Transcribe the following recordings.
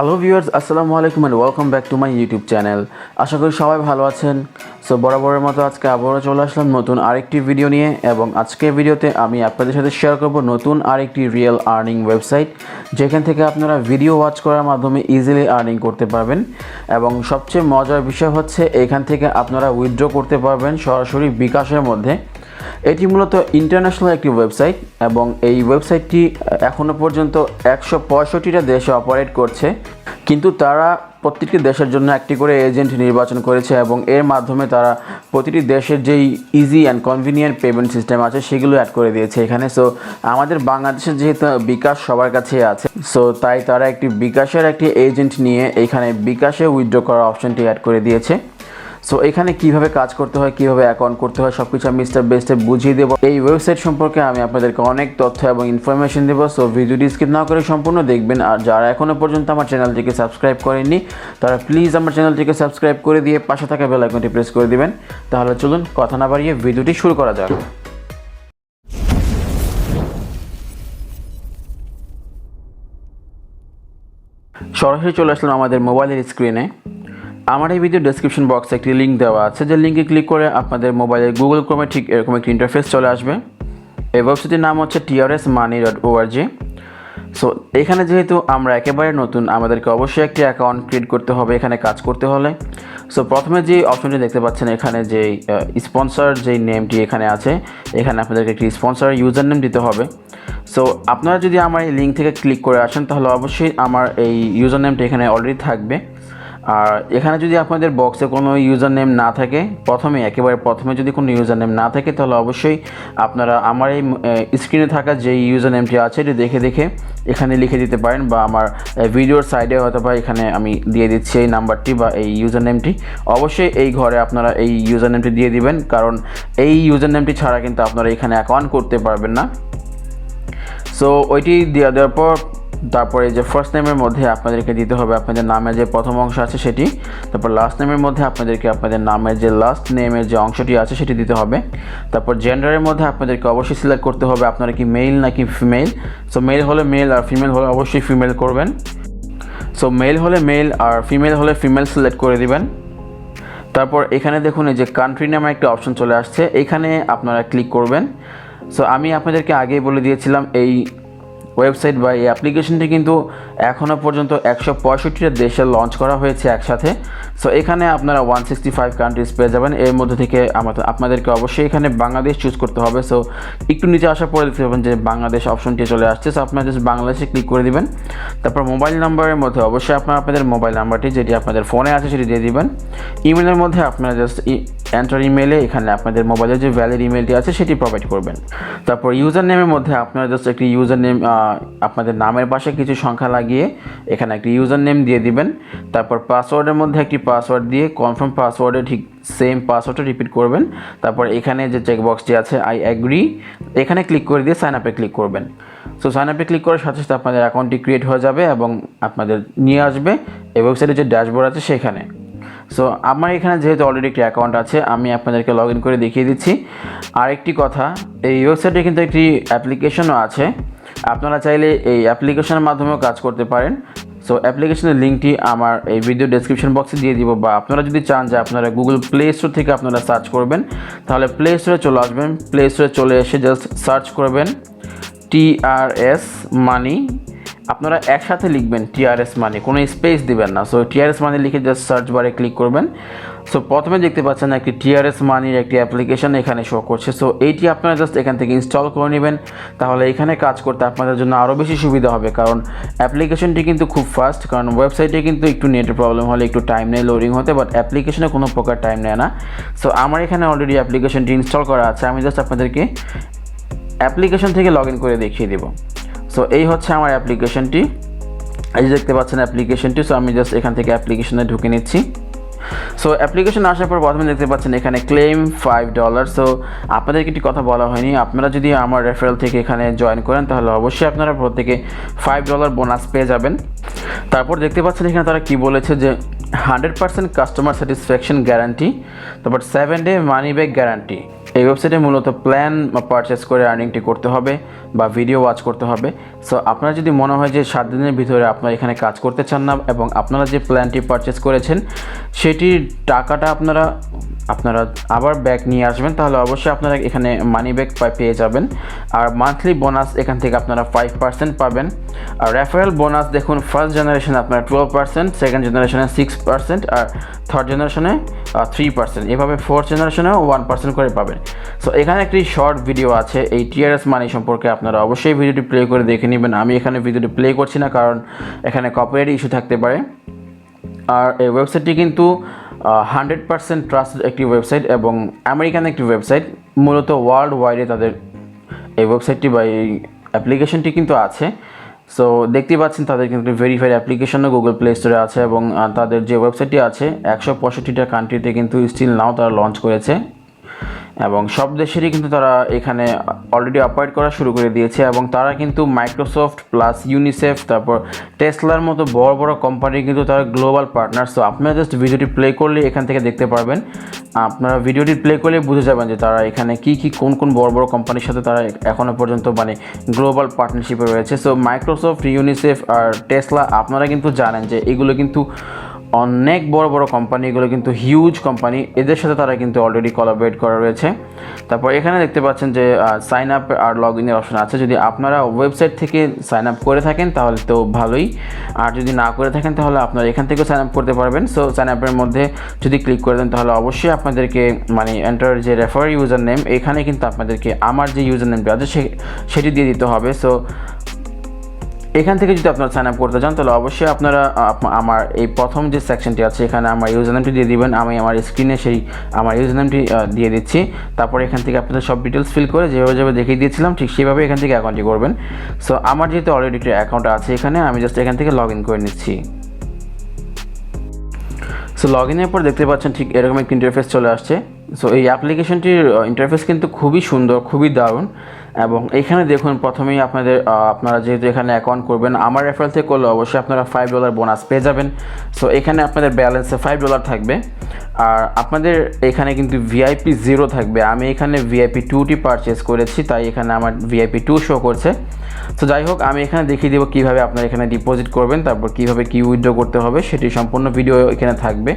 Hello viewers, আসসালামু আলাইকুম and welcome back to my YouTube channel. আশা করি সবাই ভালো আছেন। সো বরাবরের মতো আজকে আবারও চলে আসলাম নতুন আরেকটি ভিডিও নিয়ে, এবং আজকের ভিডিওতে আমি আপনাদের সাথে শেয়ার করব নতুন আরেকটি রিয়েল আর্নিং ওয়েবসাইট, যেখান থেকে আপনারা ভিডিও ওয়াচ করার মাধ্যমে ইজিলি আর্নিং করতে পারবেন। এবং সবচেয়ে মজার বিষয় হচ্ছে এখান থেকে আপনারা উইথড্র করতে পারবেন সরাসরি বিকাশের মধ্যে। এটি মূলত ইন্টারন্যাশনাল একটি ওয়েবসাইট, এবং এই ওয়েবসাইটটি এখনও পর্যন্ত 165টা দেশে অপারেট করছে, কিন্তু তারা প্রত্যেকটি দেশের জন্য একটি করে এজেন্ট নির্বাচন করেছে, এবং এর মাধ্যমে তারা প্রতিটি দেশের যেই easy and convenient payment system আছে সেগুলো অ্যাড করে দিয়েছে এখানে। সো আমাদের বাংলাদেশের যেহেতু বিকাশ সবার কাছে আছে, সো তাই তারা একটি বিকাশের একটি এজেন্ট নিয়ে এখানে বিকাশে উইথড্র করার অপশনটি অ্যাড করে দিয়েছে। সো এখানে কিভাবে কাজ করতে হয়, কিভাবে অ্যাকাউন্ট করতে হয়, সব কিছু আমি স্টেপ বাই স্টেপ বুঝিয়ে দেবো। এই ওয়েবসাইট সম্পর্কে আমি আপনাদেরকে অনেক তথ্য এবং ইনফরমেশন দেবো। সো ভিডিওটি স্কিপ না করে সম্পূর্ণ দেখবেন। আর যারা এখনও পর্যন্ত আমার চ্যানেলটিকে সাবস্ক্রাইব করেননি, তারা প্লিজ আমার চ্যানেলটিকে সাবস্ক্রাইব করে দিয়ে পাশে থাকা বেল আইকনটি প্রেস করে দিবেন। তাহলে চলুন কথা না বাড়িয়ে ভিডিওটি শুরু করা যাক। সরাসরি চলে আসলাম আমাদের মোবাইলের স্ক্রিনে। আমার এই ভিডিও ডেসক্রিপশন বক্সে একটি লিঙ্ক দেওয়া আছে, যে লিঙ্কে ক্লিক করে আপনাদের মোবাইলের গুগল ক্রোমে ঠিক এরকম একটি ইন্টারফেস চলে আসবে। এই ওয়েবসাইটের নাম হচ্ছে trsmoney.org। সো এখানে যেহেতু আমরা একেবারে নতুন, আমাদেরকে অবশ্যই একটি অ্যাকাউন্ট ক্রিয়েট করতে হবে এখানে কাজ করতে হলে। সো প্রথমে যে অপশনটি দেখতে পাচ্ছেন এখানে, যে স্পন্সর যেই নেমটি এখানে আছে, এখানে আপনাদেরকে একটি স্পন্সর ইউজার নেম দিতে হবে। সো আপনারা যদি আমার এই লিঙ্ক থেকে ক্লিক করে আসেন, তাহলে অবশ্যই আমার এই ইউজার নেমটি এখানে অলরেডি থাকবে। আর এখানে যদি আপনাদের বক্সে কোনো ইউজার নেম না থাকে, একেবারে প্রথমে যদি কোনো ইউজার নেম না থাকে, তাহলে অবশ্যই আপনারা আমার এই স্ক্রিনে থাকা যে ইউজার নেমটি আছে এটি দেখে দেখে এখানে লিখে দিতে পারেন, বা আমার ভিডিওর সাইডে হয়তো বা এখানে আমি দিয়ে দিচ্ছি এই নাম্বারটি বা এই ইউজার নেমটি। অবশ্যই এই ঘরে আপনারা এই ইউজার নেমটি দিয়ে দিবেন, কারণ এই ইউজার নেমটি ছাড়া কিন্তু আপনারা এখানে অ্যাকাউন্ট করতে পারবেন না। সো ওইটি দেওয়ার পর তারপরে যে ফার্স্ট নেমের মধ্যে আপনাদেরকে দিতে হবে আপনাদের নামের যে প্রথম অংশ আছে সেটি, তারপর লাস্ট নেমের মধ্যে আপনাদেরকে আপনাদের নামের যে লাস্ট নেমের যে অংশটি আছে সেটি দিতে হবে। তারপর জেন্ডারের মধ্যে আপনাদেরকে অবশ্যই সিলেক্ট করতে হবে আপনারা কি মেল নাকি ফিমেল। সো মেল হলে মেল, আর ফিমেল হলে অবশ্যই ফিমেল করবেন। সো মেল হলে মেল আর ফিমেল হলে ফিমেল সিলেক্ট করে দিবেন। তারপর এখানে দেখুন এই যে কান্ট্রি নামে একটা অপশন চলে আসছে, এখানে আপনারা ক্লিক করবেন। সো আমি আপনাদেরকে আগেই বলে দিয়েছিলাম এই ওয়েবসাইট বা এই অ্যাপ্লিকেশনটি কিন্তু এখনও পর্যন্ত 165টা দেশে লঞ্চ করা হয়েছে একসাথে। সো এখানে আপনারা 165 কান্ট্রিজ পেয়ে যাবেন। এর মধ্যে থেকে আপনাদেরকে অবশ্যই এখানে বাংলাদেশ চুজ করতে হবে। সো একটু নিচে আসার পরে দেখতে পাবেন যে বাংলাদেশ অপশনটি চলে আসছে। সো আপনারা জাস্ট বাংলাদেশে ক্লিক করে দিবেন। তারপর মোবাইল নাম্বারের মধ্যে অবশ্যই আপনারা আপনাদের মোবাইল নাম্বারটি যেটি আপনাদের ফোনে আছে সেটি দিয়ে দিবেন। ইমেলের মধ্যে আপনারা জাস্ট এন্টার ইমেলে এখানে আপনাদের মোবাইলের যে ভ্যালিড ইমেলটি আছে সেটি প্রোভাইড করবেন। তারপর ইউজার নেমের মধ্যে আপনারা জাস্ট একটি ইউজার নেম, আপনাদের নামের পাশে কিছু সংখ্যা লাগিয়ে এখানে একটি ইউজার নেম দিয়ে দিবেন। তারপর পাসওয়ার্ডের মধ্যে একটি পাসওয়ার্ড দিয়ে কনফার্ম পাসওয়ার্ডে ঠিক সেম পাসওয়ার্ডটা রিপিট করবেন। তারপর এখানে যে চেকবক্সটি আছে আই অ্যাগ্রি, এখানে ক্লিক করে দিয়ে সাইন আপে ক্লিক করবেন। সো সাইন আপে ক্লিক করার সাথে সাথে আপনাদের অ্যাকাউন্টটি ক্রিয়েট হয়ে যাবে এবং আপনাদের নিয়ে আসবে এই ওয়েবসাইটে যে ড্যাশবোর্ড আছে সেখানে। সো আমার এখানে যেহেতু অলরেডি একটি অ্যাকাউন্ট আছে, আমি আপনাদেরকে লগ ইন করে দেখিয়ে দিচ্ছি। আরেকটি কথা, এই ওয়েবসাইটে কিন্তু একটি অ্যাপ্লিকেশনও আছে, আপনারা চাইলে এই অ্যাপ্লিকেশনের মাধ্যমেও কাজ করতে পারেন। সো অ্যাপ্লিকেশনের লিঙ্কটি আমার এই ভিডিও ডেসক্রিপশন বক্সে দিয়ে দিব, বা আপনারা যদি চান যে আপনারা গুগল প্লে স্টোর থেকে আপনারা সার্চ করবেন, তাহলে প্লে স্টোরে চলে আসবেন। প্লে স্টোরে চলে এসে জাস্ট সার্চ করবেন TRS মানি। আপনারা একসাথে লিখবেন TRS মানি, কোনো স্পেস দিবেন না। সো TRS মানি লিখে জাস্ট সার্চ বারে ক্লিক করবেন। সো প্রথমে দেখতে পাচ্ছেন একটি TRS মানির একটি অ্যাপ্লিকেশন এখানে শো করছে। সো এইটি আপনারা জাস্ট এখান থেকে ইনস্টল করে নেবেন, তাহলে এখানে কাজ করতে আপনাদের জন্য আরও বেশি সুবিধা হবে, কারণ অ্যাপ্লিকেশনটি কিন্তু খুব ফাস্ট। কারণ ওয়েবসাইটে কিন্তু একটু নেটের প্রবলেম হলে একটু টাইম নেয় লোডিং হতে, বাট অ্যাপ্লিকেশনে কোনো প্রকার টাইম নেয় না। সো আমার এখানে অলরেডি অ্যাপ্লিকেশনটি ইনস্টল করা আছে, আমি জাস্ট আপনাদেরকে অ্যাপ্লিকেশন থেকে লগ ইন করে দেখিয়ে দেবো। সো এই হচ্ছে আমার অ্যাপ্লিকেশনটি, এই যে দেখতে পাচ্ছেন অ্যাপ্লিকেশনটি। সো আমি জাস্ট এখান থেকে অ্যাপ্লিকেশনে ঢুকে নিচ্ছি। সো অ্যাপ্লিকেশন আসার পর প্রথমে দেখতে পাচ্ছেন এখানে ক্লেম $5। সো আপনাদেরকে একটি কথা বলা হয়নি, আপনারা যদি আমার রেফারেল থেকে এখানে জয়েন করেন তাহলে অবশ্যই আপনারা প্রত্যেকে $5 বোনাস পেয়ে যাবেন। তারপর দেখতে পাচ্ছেন এখানে তারা কি বলেছে, যে 100% কাস্টমার স্যাটিসফ্যাকশন গ্যারান্টি, তারপর 7 ডে মানি ব্যাক গ্যারান্টি। এই ওয়েবসাইটে মূলত প্ল্যান পারচেস করে আর্নিংটি করতে হবে। বা ভিডিও ওয়াচ করতে হবে। সো আপনারা যদি মনে হয় যে 7 দিনের ভিতরে আপনারা এখানে কাজ করতে চান না এবং আপনারা যে প্ল্যানটি পারচেস করেছেন সেটির টাকাটা আপনারা আবার ব্যাক নিয়ে আসবেন, তাহলে অবশ্যই আপনারা এখানে মানি ব্যাক পেয়ে যাবেন। আর মান্থলি বোনাস এখান থেকে আপনারা 5% পাবেন। আর রেফারেল বোনাস দেখুন, ফার্স্ট জেনারেশনে আপনারা 12%, সেকেন্ড জেনারেশনে 6%, আর থার্ড জেনারেশনে 3%, এভাবে ফোর্থ জেনারেশনেও 1% করে পাবেন। সো এখানে একটি শর্ট ভিডিও আছে এই টিআরএস মানি সম্পর্কে, আপনারা অবশ্যই ভিডিওটি প্লে করে দেখে নেবেন। আমি এখানে ভিডিওটি প্লে করছি না, কারণ এখানে কপিরাইট ইস্যু থাকতে পারে। আর এই ওয়েবসাইটটি কিন্তু 100% ট্রাস্টেড একটি ওয়েবসাইট এবং আমেরিকান একটি ওয়েবসাইট। মূলত ওয়ার্ল্ড ওয়াইডে তাদের এই ওয়েবসাইটটি বা এই অ্যাপ্লিকেশনটি কিন্তু আছে। সো দেখতেই পাচ্ছেন তাদের কিন্তু ভেরিফাইড অ্যাপ্লিকেশনও গুগল প্লে স্টোরে আছে এবং তাদের যে ওয়েবসাইটটি আছে 165টা কান্ট্রিতে কিন্তু স্টিল নাও তারা লঞ্চ করেছে এবং সব দেশেরই কিন্তু তারা এখানে অলরেডি অপারেট করা শুরু করে দিয়েছে। এবং তারা কিন্তু মাইক্রোসফট প্লাস ইউনিসেফ, তারপর টেসলার মতো বড় বড় কোম্পানি কিন্তু তারা গ্লোবাল পার্টনার। সো আপনারা জাস্ট ভিডিওটি প্লে করলে এখান থেকে দেখতে পারবেন, আপনারা ভিডিওটি প্লে করলে বুঝে যাবেন যে তারা এখানে কোন বড় বড় কোম্পানির সাথে তারা এখনও পর্যন্ত গ্লোবাল পার্টনারশিপে রয়েছে। সো মাইক্রোসফট, ইউনিসেফ আর টেসলা আপনারা কিন্তু জানেন যে এগুলো কিন্তু অনেক বড় বড় কোম্পানি, এগুলো কিন্তু হিউজ কোম্পানি, এদের সাথে তারা কিন্তু অলরেডি কোলাবরেট করা রয়েছে। তারপর এখানে দেখতে পাচ্ছেন যে সাইন আপ আর লগ ইনের অপশন আছে। যদি আপনারা ওয়েবসাইট থেকে সাইন আপ করে থাকেন তাহলে তো ভালোই, আর যদি না করে থাকেন তাহলে আপনারা এখান থেকেও সাইন আপ করতে পারবেন। সো সাইন আপের মধ্যে যদি ক্লিক করে দেন তাহলে অবশ্যই আপনাদেরকে এন্টার যে রেফার ইউজার নেম, এখানে কিন্তু আপনাদেরকে আমার যে ইউজার নেমটা আছে সেটি দিয়ে দিতে হবে। সো এখান থেকে যদি আপনারা সাইন আপ করতে চান তাহলে অবশ্যই আপনারা আমার এই প্রথম যে সেকশনটি আছে এখানে আমার ইউজার নেমটি দিয়ে দিবেন। আমি আমার স্ক্রিনে আমার ইউজার নেমটি দিয়ে দিচ্ছি। তারপর এখান থেকে আপনাদের সব ডিটেলস ফিল করে যেভাবে দেখিয়ে দিয়েছিলাম ঠিক সেভাবে এখান থেকে অ্যাকাউন্টটি করবেন। সো আমার যেহেতু অলরেডি একটা অ্যাকাউন্ট আছে এখানে, আমি জাস্ট এখান থেকে লগ ইন করে নিচ্ছি। সো লগ ইনের পর দেখতে পাচ্ছেন ঠিক এরকম একটা ইন্টারফেস চলে আসছে। সো এই অ্যাপ্লিকেশনটির ইন্টারফেস কিন্তু খুবই সুন্দর, খুবই দারুণ। এবং এখানে দেখুন প্রথমেই আপনারা যেহেতু এখানে অ্যাকাউন্ট করবেন আমার রেফারেল থেকে করলে অবশ্যই আপনারা $5 বোনাস পেয়ে যাবেন। সো এখানে আপনাদের ব্যালেন্সে $5 থাকবে আর আপনাদের এখানে কিন্তু ভিআইপি 0 থাকবে। আমি এখানে ভিআইপি 2টি পারচেস করেছি, তাই এখানে আমার ভিআইপি 2 শো করছে। তো যাই হোক, আমি এখানে দেখিয়ে দেবো কীভাবে আপনারা এখানে ডিপোজিট করবেন, তারপর কীভাবে উইথড্র করতে হবে সেটি সম্পূর্ণ ভিডিও এখানে থাকবে।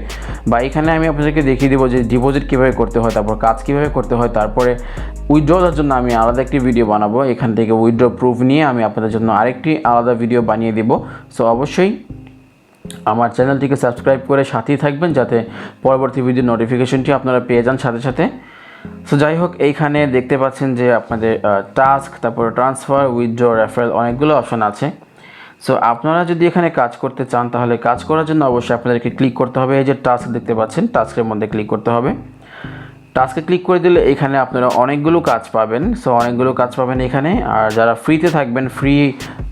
বা এখানে আমি আপনাদেরকে দেখিয়ে দেবো যে ডিপোজিট কীভাবে করতে হয়, তারপর কাজ কীভাবে করতে হয়, তারপরে উইথড্রর জন্য আমি আলাদা একটি ভিডিও বানাবো। এখান থেকে উইথড্র প্রুফ নিয়ে আমি আপনাদের জন্য আরেকটি আলাদা ভিডিও বানিয়ে দেবো। সো অবশ্যই আমার চ্যানেলটিকে সাবস্ক্রাইব করে সাথেই থাকবেন যাতে পরবর্তী ভিডিও নোটিফিকেশনটি আপনারা পেয়ে যান সাথে সাথে। সো যাই হোক, এইখানে দেখতে পাচ্ছেন যে আপনাদের টাস্ক, তারপর ট্রান্সফার, উইথড্র, রেফারেল অনেকগুলো অপশন আছে। সো আপনারা যদি এখানে কাজ করতে চান তাহলে কাজ করার জন্য অবশ্যই আপনাদেরকে ক্লিক করতে হবে। এই যে টাস্ক দেখতে পাচ্ছেন, টাস্কের মধ্যে ক্লিক করতে হবে। টাস্কে ক্লিক করে দিলে এখানে আপনারা অনেকগুলো কাজ পাবেন। সো অনেকগুলো কাজ পাবেন এখানে। আর যারা ফ্রিতে থাকবেন, ফ্রি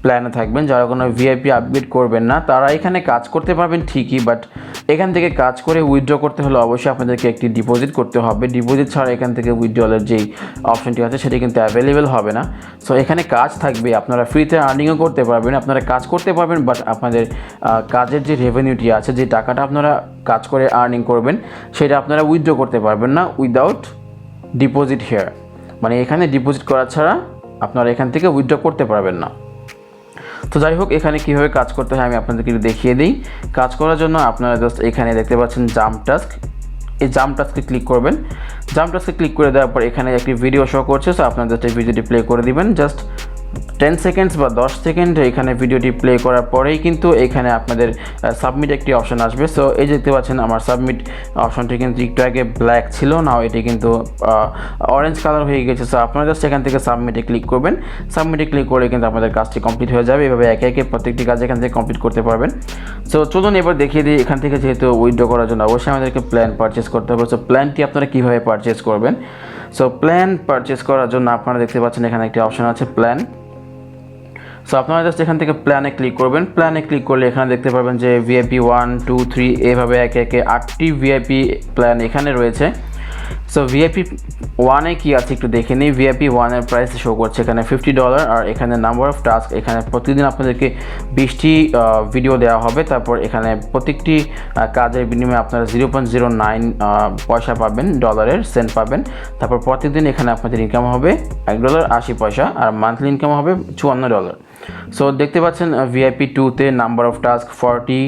প্ল্যানে থাকবেন, যারা কোনো ভিআইপি আপগ্রেড করবেন না, তারা এখানে কাজ করতে পারবেন ঠিকই, বাট এখান থেকে কাজ করে উইথড্র করতে হলে অবশ্যই আপনাদেরকে একটি ডিপোজিট করতে হবে। ডিপোজিট ছাড়া এখান থেকে উইথড্রলের যেই অপশনটি আছে সেটি কিন্তু অ্যাভেলেবেল হবে না। সো এখানে কাজ থাকবে, আপনারা ফ্রিতে আর্নিংও করতে পারবেন, আপনারা কাজ করতে পারবেন, বাট আপনাদের কাজের যে রেভিনিউটি আছে, যে টাকাটা আপনারা কাজ করে আর্নিং করবেন, সেটা আপনারা উইথড্র করতে পারবেন না উইদাউট ডিপোজিট হেয়ার। এখানে ডিপোজিট করা ছাড়া আপনারা এখান থেকে উইথড্র করতে পারবেন না। তো যাই হোক, এখানে কীভাবে কাজ করতে হয় আমি আপনাদেরকে দেখিয়ে দিই। কাজ করার জন্য আপনারা জাস্ট এখানে দেখতে পাচ্ছেন জাম্প টাস্ক, এই জাম্প টাস্কে ক্লিক করবেন। জাম্প টাস্কে ক্লিক করে দেওয়ার পর এখানে একটি ভিডিও শো করছে। সো আপনারা জাস্ট এই ভিডিওটি প্লে করে দিবেন, জাস্ট 10 সেকেন্ডস বা 10 সেকেন্ড। এখানে ভিডিওটি প্লে করার পরেই কিন্তু এখানে আপনাদের সাবমিট একটি অপশন আসবে। সো এই দেখতে পাচ্ছেন আমার সাবমিট অপশনটি কিন্তু একটু আগে ব্ল্যাক ছিল, নাও এটি কিন্তু অরেঞ্জ কালার হয়ে গেছে। সো আপনারা জাস্ট এখান থেকে সাবমিটে ক্লিক করবেন। সাবমিটে ক্লিক করে কিন্তু আপনাদের কাজটি কমপ্লিট হয়ে যাবে। এভাবে একে একে প্রত্যেকটি কাজ এখান থেকে কমপ্লিট করতে পারবেন। সো চলুন এবার দেখিয়ে দিই এখান থেকে যেহেতু উইথড্র করার জন্য অবশ্যই আমাদেরকে প্ল্যান পারচেস করতে হবে। সো প্ল্যানটি আপনারা কীভাবে পারচেস করবেন। সো প্ল্যান পারচেস করার জন্য আপনারা দেখতে পাচ্ছেন এখানে একটি অপশন আছে প্ল্যান। সো আপনারা জাস্ট এখান থেকে প্ল্যানে ক্লিক করবেন। প্ল্যানে ক্লিক করলে এখানে দেখতে পাবেন যে ভিআইপি 1, 2, 3 এভাবে একে একে 8টি ভিআইপি প্ল্যান এখানে রয়েছে। সো ভিআইপি ওয়ানে কি আছে একটু দেখে নিই। ভিআইপি ওয়ানের প্রাইস শো করছে এখানে $50, আর এখানে নাম্বার অফ টাস্ক, এখানে প্রতিদিন আপনাদেরকে 20টি ভিডিও দেওয়া হবে। তারপর এখানে প্রত্যেকটি কাজের বিনিময়ে আপনারা 0.09 পয়সা পাবেন, ডলারের সেন্ট পাবেন। তারপর প্রতিদিন এখানে আপনাদের ইনকাম হবে $1.80, আর মান্থলি ইনকাম হবে $54। সো দেখতে পাচ্ছেন ভিআইপি 2তে নাম্বার অফ টাস্ক 40,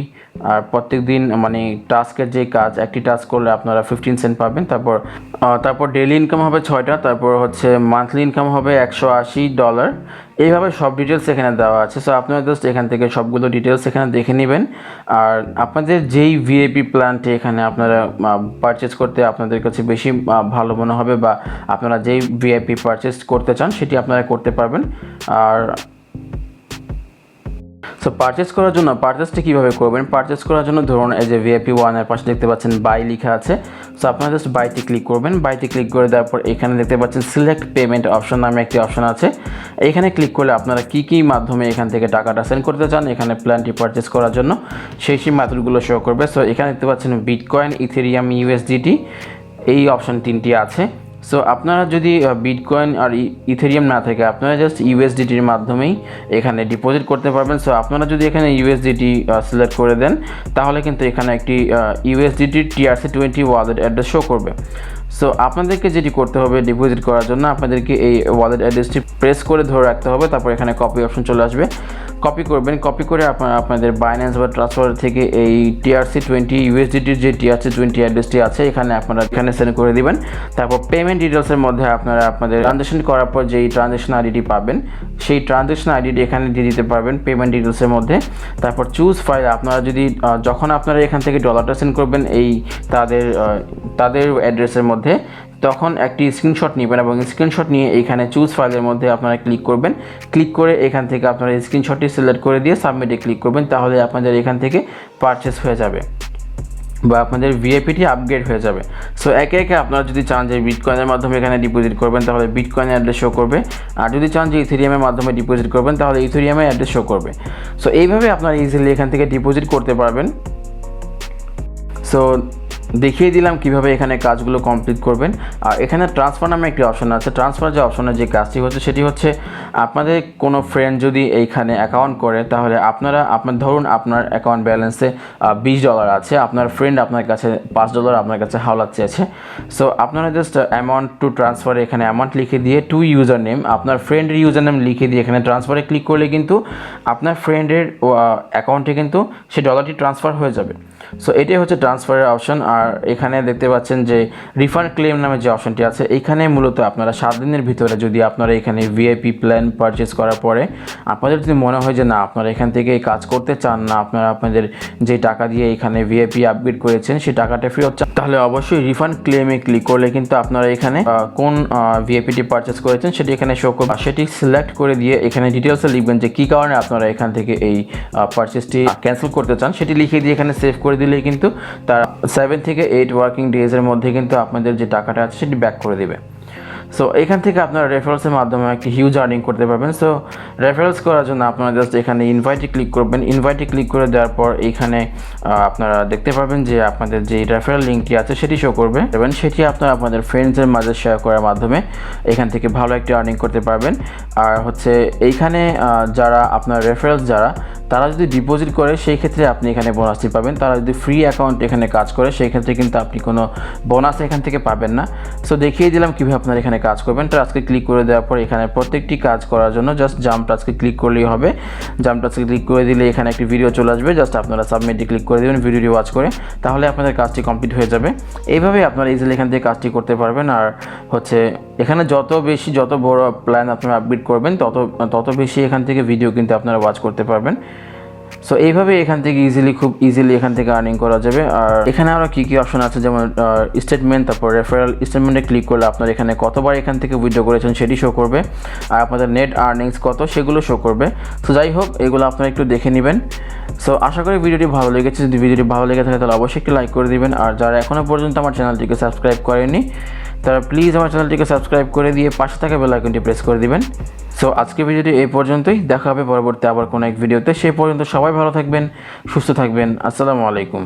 আর প্রত্যেক দিন মানে টাস্কের যে কাজ, একটি টাস্ক করলে আপনারা 15 সেন্ট পাবেন। তারপর ডেইলি ইনকাম হবে 6টা, তারপর হচ্ছে মান্থলি ইনকাম হবে $180। এইভাবে সব ডিটেলস এখানে দেওয়া আছে। সো আপনারা জাস্ট এখান থেকে সবগুলো ডিটেলস এখানে দেখে নেবেন। আর আপনাদের যেই ভিআইপি প্ল্যানটি এখানে আপনারা পারচেস করতে আপনাদের কাছে বেশি ভালো মনে হবে, বা আপনারা যেই ভিআইপি পারচেস করতে চান সেটি আপনারা করতে পারবেন। আর সো পারচেস করার জন্য পারচেসটা কীভাবে করবেন, পারচেস করার জন্য ধরুন এই যে ভিআইপি ওয়ানের পাশে দেখতে পাচ্ছেন বাই লেখা আছে। সো আপনারা জাস্ট বাইতে ক্লিক করবেন। বাইতে ক্লিক করে দেওয়ার পর এখানে দেখতে পাচ্ছেন সিলেক্ট পেমেন্ট অপশন নামে একটি অপশন আছে। এইখানে ক্লিক করলে আপনারা কী মাধ্যমে এখান থেকে টাকাটা সেন্ড করতে চান এখানে প্ল্যানটি পারচেস করার জন্য সেই মেথডগুলো শো করবে। সো এখানে দেখতে পাচ্ছেন বিটকয়েন, ইথেরিয়াম, ইউএসডিটি, এই অপশন 3টি আছে। সো আপনারা যদি বিটকয়েন আর ইথেরিয়াম না থাকে আপনারা জাস্ট ইউএসডিটির মাধ্যমেই এখানে ডিপোজিট করতে পারবেন। সো আপনারা যদি এখানে ইউএসডিটি সিলেক্ট করে দেন তাহলে কিন্তু এখানে একটি ইউএসডিটির TRC20 ওয়ালেট অ্যাড্রেস শো করবে। সো আপনাদেরকে যেটি করতে হবে ডিপোজিট করার জন্য আপনাদেরকে এই ওয়ালেট অ্যাড্রেসটি প্রেস করে ধরে রাখতে হবে। তারপর এখানে কপি অপশন চলে আসবে, কপি করবেন। কপি করে আপনারা আপনাদের বাইন্যান্স বা ট্রান্সফার থেকে এই TRC20 ইউএসডিটির যে TRC20 অ্যাড্রেসটি আছে আপনারা এখানে সেন্ড করে দিবেন। তারপর পেমেন্ট ডিটেলসের মধ্যে আপনারা আপনাদের ট্রানজ্যাকশন করার পর যেই ট্রানজ্যাকশন আইডিটি পাবেন সেই ট্রানজ্যাকশন আইডিটি এখানে দিয়ে দিতে পারবেন পেমেন্ট ডিটেলসের মধ্যে। তারপর চুজ ফাইল, আপনারা যদি যখন আপনারা এখান থেকে ডলারটা সেন্ড করবেন এই তাদের অ্যাড্রেসের মধ্যে, তখন একটি স্ক্রিনশট নেবেন এবং স্ক্রিনশট নিয়ে এইখানে চুজ ফাইলের মধ্যে আপনারা ক্লিক করবেন। ক্লিক করে এখান থেকে আপনারা স্ক্রিনশটটি সিলেক্ট করে দিয়ে সাবমিটে ক্লিক করবেন। তাহলে আপনাদের এখান থেকে পারচেস হয়ে যাবে বা আপনাদের ভিআইপিটি আপগ্রেড হয়ে যাবে। সো একে একে আপনারা যদি চান যে বিটকয়েনের মাধ্যমে এখানে ডিপোজিট করবেন তাহলে বিটকয়েনের অ্যাড্রেস শো করবে, আর যদি চান যে ইথেরিয়ামের মাধ্যমে ডিপোজিট করবেন তাহলে ইথেরিয়ামের অ্যাড্রেস শো করবে। সো এইভাবে আপনারা ইজিলি এখান থেকে ডিপোজিট করতে পারবেন। সো দেখিয়ে দিলাম কিভাবে এখানে কাজগুলো কমপ্লিট করবেন। আর এখানে ট্রান্সফার নামে একটি অপশন আছে। ট্রান্সফার যে অপশনের যে কাজটি হচ্ছে সেটি হচ্ছে আপনাদের কোনো ফ্রেন্ড যদি এইখানে অ্যাকাউন্ট করে তাহলে ধরুন আপনার অ্যাকাউন্ট ব্যালেন্সে $20 আছে, আপনার ফ্রেন্ড আপনার কাছে $5 আপনার কাছে হাওলাত চেয়েছে। সো আপনারা জাস্ট অ্যামাউন্ট টু ট্রান্সফারে এখানে অ্যামাউন্ট লিখে দিয়ে টু ইউজার নেম, আপনার ফ্রেন্ডের ইউজার নেম লিখে দিয়ে এখানে ট্রান্সফারে ক্লিক করলে কিন্তু আপনার ফ্রেন্ডের অ্যাকাউন্টে কিন্তু সেই ডলারটি ট্রান্সফার হয়ে যাবে। সো এটাই হচ্ছে ট্রান্সফারের অপশন। আর এখানে দেখতে পাচ্ছেন যে রিফান্ড ক্লেম নামে যে অপশনটি আছে, এইখানে মূলত আপনারা 7 দিনের ভিতরে যদি আপনারা এখানে ভিআইপি প্ল্যান পারচেস করার পরে আপনাদের যদি মনে হয় যে না আপনারা এখান থেকে এই কাজ করতে চান না, আপনারা আপনাদের যে টাকা দিয়ে এখানে ভিআইপি আপগ্রেড করেছেন সেই টাকাটা ফেরত চান, তাহলে অবশ্যই রিফান্ড ক্লেমে ক্লিক করলে কিন্তু আপনারা এখানে কোন ভিআইপিটি পারচেস করেছেন সেটি এখানে শো করবে। সেটি সিলেক্ট করে দিয়ে এখানে ডিটেলসে লিখবেন যে কী কারণে আপনারা এখান থেকে এই পারচেসটি ক্যান্সেল করতে চান, সেটি লিখে দিয়ে এখানে সেভ করে দিলেই কিন্তু তার 7 থেকে 8 ওয়ার্কিং ডেজের মধ্যে কিন্তু আপনাদের যে টাকাটা আছে সেটি ব্যাক করে দেবে। সো এখান থেকে আপনারা রেফারেলসের মাধ্যমে একটি হিউজ আর্নিং করতে পারবেন। সো রেফারেলস করার জন্য আপনারা জাস্ট এখানে ইনভাইটে ক্লিক করবেন। ইনভাইটে ক্লিক করে দেওয়ার পর এইখানে আপনারা দেখতে পাবেন যে আপনাদের যে রেফারেল লিঙ্কটি আছে সেটি শো করবে এবং সেটি আপনারা আপনাদের ফ্রেন্ডসের মাঝে শেয়ার করার মাধ্যমে এখান থেকে ভালো একটি আর্নিং করতে পারবেন। আর হচ্ছে এইখানে যারা আপনার রেফারেলস তারা যদি ডিপোজিট করে সেই ক্ষেত্রে আপনি এখানে বোনাসটি পাবেন। তারা যদি ফ্রি অ্যাকাউন্ট এখানে কাজ করে সেই ক্ষেত্রে কিন্তু আপনি কোনো বোনাস এখান থেকে পাবেন না। সো দেখিয়ে দিলাম কীভাবে আপনারা এখানে কাজ করবেন। টাস্কে ক্লিক করে দেওয়ার পর এখানে প্রত্যেকটি কাজ করার জন্য জাস্ট জাম্প টাস্কে ক্লিক করলেই হবে। জাম্প টাস্কে ক্লিক করে দিলে এখানে একটি ভিডিও চলে আসবে, জাস্ট আপনারা সাবমিটে ক্লিক করে দেবেন ভিডিওটি ওয়াচ করে, তাহলে আপনাদের কাজটি কমপ্লিট হয়ে যাবে। এইভাবে আপনারা ইজিলি এখান থেকে কাজটি করতে পারবেন। আর হচ্ছে এখানে যত বড় প্ল্যান আপনারা আপডেট করবেন তত বেশি এখান থেকে ভিডিও কিন্তু আপনারা ওয়াচ করতে পারবেন। সো এইভাবে এখান থেকে খুব ইজিলি এখান থেকে আর্নিং করা যাবে। আর এখানে আরও কী অপশন আছে যেমন স্টেটমেন্ট, তারপর রেফারেল স্টেটমেন্টে ক্লিক করলে আপনার এখানে কতবার এখান থেকে উইথড্র করেছেন সেটি শো করবে, আর আপনাদের নেট আর্নিংস কত সেগুলো শো করবে। সো যাই হোক এগুলো আপনারা একটু দেখে নেবেন। সো আশা করি ভিডিওটি ভালো লেগেছে। যদি ভিডিওটি ভালো লেগে থাকে তাহলে অবশ্যই একটি লাইক করে দিবেন। আর যারা এখনও পর্যন্ত আমার চ্যানেলটিকে সাবস্ক্রাইব করেনি তারা প্লিজ আমার চ্যানেলটিকে সাবস্ক্রাইব করে দিয়ে পাশে থাকা বেল আইকনটি প্রেস করে দিবেন। সো আজকে ভিডিওটি এই পর্যন্তই, দেখা হবে পরবর্তী আবার কোনো এক ভিডিওতে। সেই পর্যন্ত সবাই ভালো থাকবেন, সুস্থ থাকবেন। আসসালামু আলাইকুম।